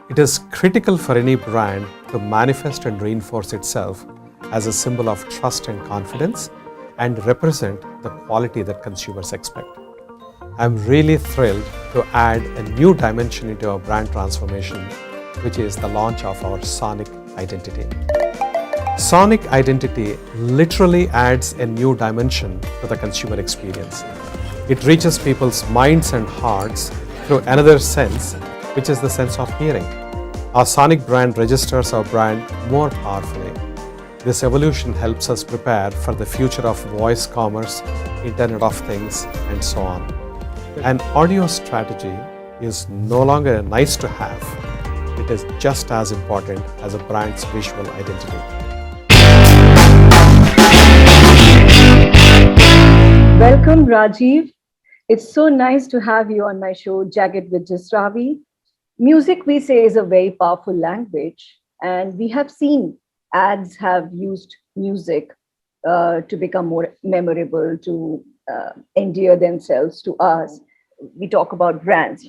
It is critical for any brand to manifest and reinforce itself as a symbol of trust and confidence and represent the quality that consumers expect. I'm really thrilled to add a new dimension into our brand transformation, which is the launch of our Sonic Identity. Sonic Identity literally adds a new dimension to the consumer experience. It reaches people's minds and hearts through another sense, which is the sense of hearing. Our Sonic brand registers our brand more powerfully. This evolution helps us prepare for the future of voice commerce, Internet of Things, and so on. An audio strategy is no longer a nice to have. It is just as important as a brand's visual identity. Welcome, Rajiv. It's so nice to have you on my show, Jagged with Just Ravi. Music, we say, is a very powerful language, and we have seen ads have used music to become more memorable, to endear themselves to us. We talk about brands,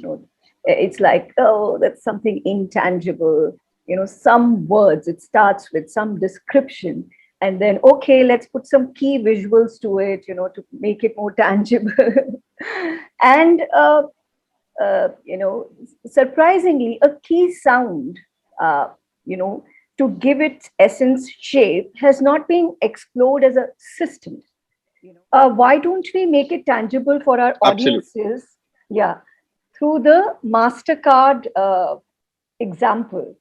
it's like, oh, that's something intangible. Some words, it starts with some description, and then, okay, let's put some key visuals to it, to make it more tangible. And surprisingly, a key sound, uh, you know, to give its essence shape has not been explored as a system. Why don't we make it tangible for our Absolutely. audiences? Yeah, through the Mastercard example.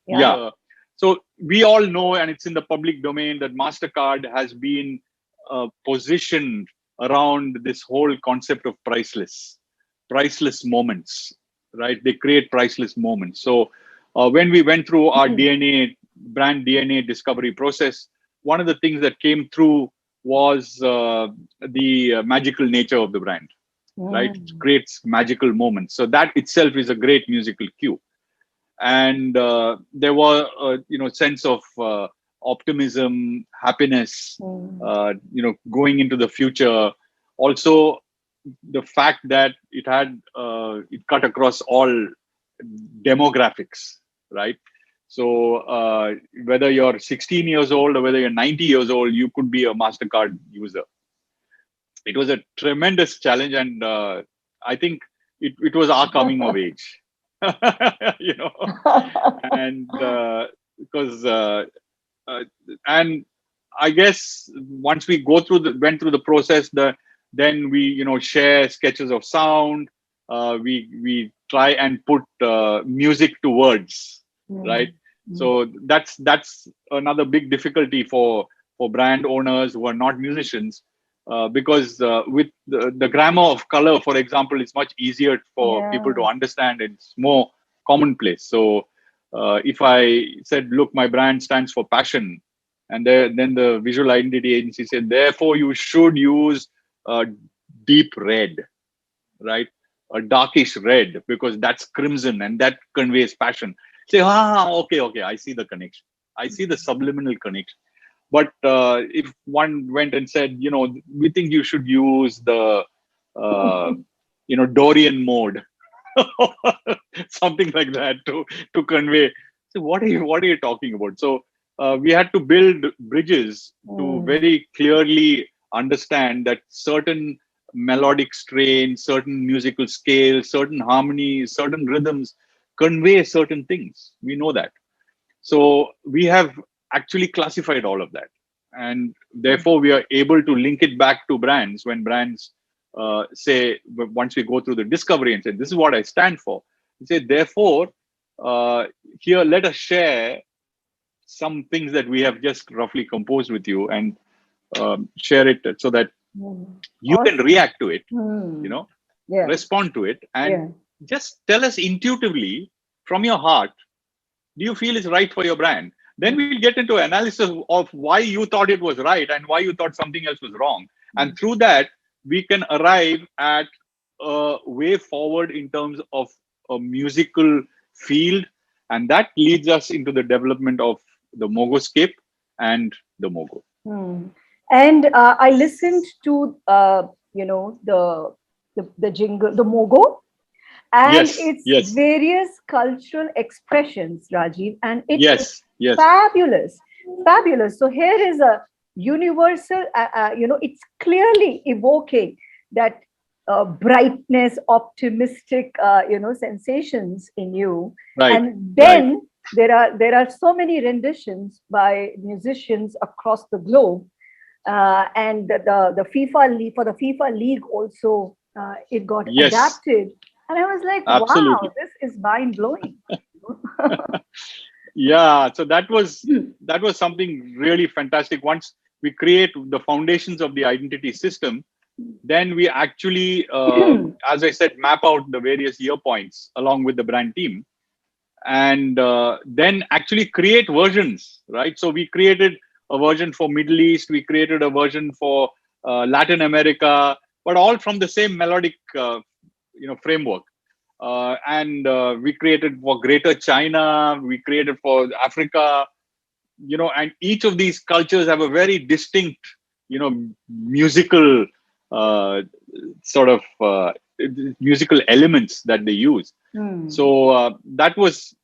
Yeah. Yeah. So we all know, and it's in the public domain, that MasterCard has been positioned around this whole concept of priceless moments, right? They create priceless moments. So when we went through our brand DNA discovery process, one of the things that came through was the magical nature of the brand, right? It creates magical moments. So that itself is a great musical cue. And there was sense of optimism, happiness, going into the future. Also, the fact that it cut across all demographics, right? So whether you're 16 years old or whether you're 90 years old, you could be a MasterCard user. It was a tremendous challenge, and I think it was our coming of age. you know and because and I guess once we went through the process, then we share sketches of sound. We try and put music to words, right? So that's another big difficulty for brand owners who are not musicians, because with the grammar of color, for example, it's much easier for people to understand. It's more commonplace. So if I said, look, my brand stands for passion, and then the visual identity agency said, therefore you should use deep red, right? A darkish red, because that's crimson and that conveys passion. Say, okay, I see the connection. I see the subliminal connection. But if one went and said, we think you should use the, Dorian mode, something like that to convey. So what are you talking about? So we had to build bridges to very clearly understand that certain melodic strain, certain musical scales, certain harmonies, certain rhythms convey certain things. We know that. So we have actually classified all of that, and therefore we are able to link it back to brands when brands say, once we go through the discovery and say, this is what I stand for, we say, therefore here, let us share some things that we have just roughly composed with you, and share it so that you can react to it, respond to it, and just tell us intuitively from your heart, do you feel is right for your brand? Then we'll get into analysis of why you thought it was right and why you thought something else was wrong. And through that, we can arrive at a way forward in terms of a musical field. And that leads us into the development of the Mogoscape and the Mogo. And I listened to, the jingle, the Mogo. and Yes, its yes, various cultural expressions, Rajiv, and it is yes, yes, fabulous, fabulous. So here is a universal, it's clearly evoking that brightness, optimistic, sensations in you. right, And right. then there are so many renditions by musicians across the globe, and the FIFA league, for the FIFA league also, it got Yes, adapted, and I was like, wow, absolutely. this is mind blowing. Yeah, so that was something really fantastic. Once we create the foundations of the identity system, then we actually, as I said, map out the various year points along with the brand team, and then actually create versions, right? So we created a version for Middle East, we created a version for Latin America, but all from the same melodic framework. And we created for Greater China, we created for Africa, and each of these cultures have a very distinct, musical uh, sort of musical elements that they use. Hmm. So that was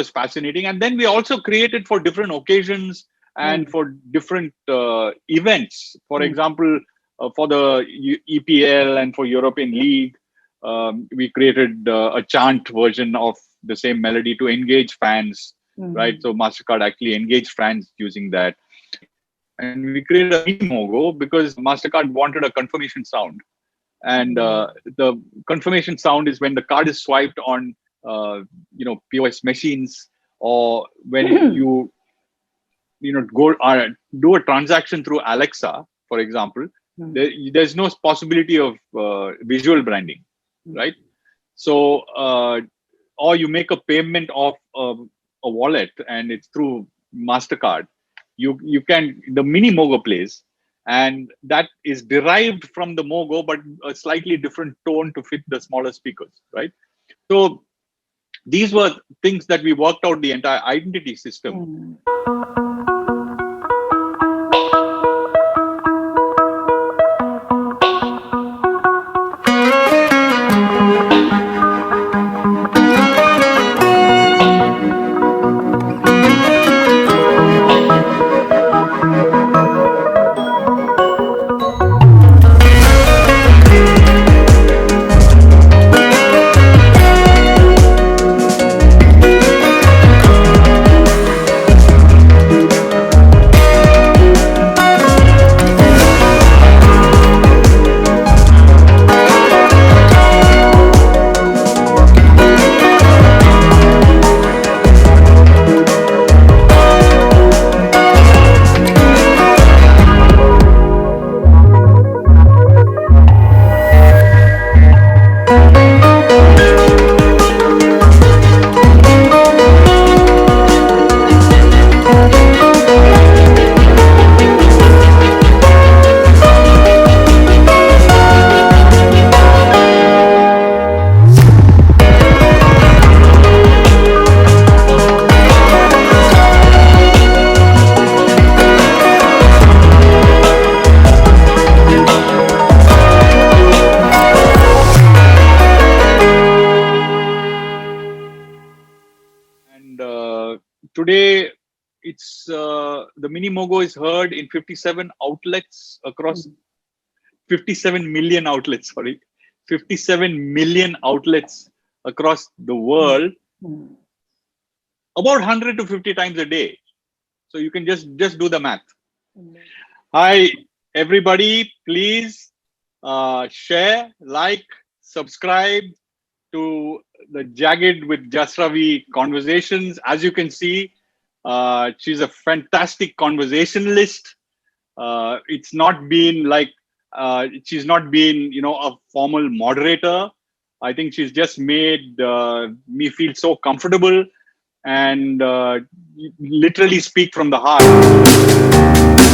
fascinating. And then we also created for different occasions and Hmm. for different events. For Hmm. example, for the EPL and for European League, we created a chant version of the same melody to engage fans, right? Hmm. So Mastercard actually engaged fans using that. And we created a mini Mogo because Mastercard wanted a confirmation sound. And the confirmation sound is when the card is swiped on POS machines, or when Hmm. you go do a transaction through Alexa, for example. Hmm. There's no possibility of visual branding, right? So or you make a payment of a wallet and it's through Mastercard, you can, the mini Mogo plays, and that is derived from the Mogo, but a slightly different tone to fit the smaller speakers, right? So these were things that we worked out the entire identity system. Hmm. And today, it's the mini Mogo is heard in 57 outlets across 57 million outlets. Sorry, 57 million outlets across the Hmm. world, Hmm. about 100 to 50 times a day. So you can just do the math. Hmm. Hi, everybody. Please share, like, subscribe to the Jagged with Jasravi conversations. As you can see, she's a fantastic conversationalist. It's not been like she's not been, a formal moderator. I think she's just made me feel so comfortable and literally speak from the heart.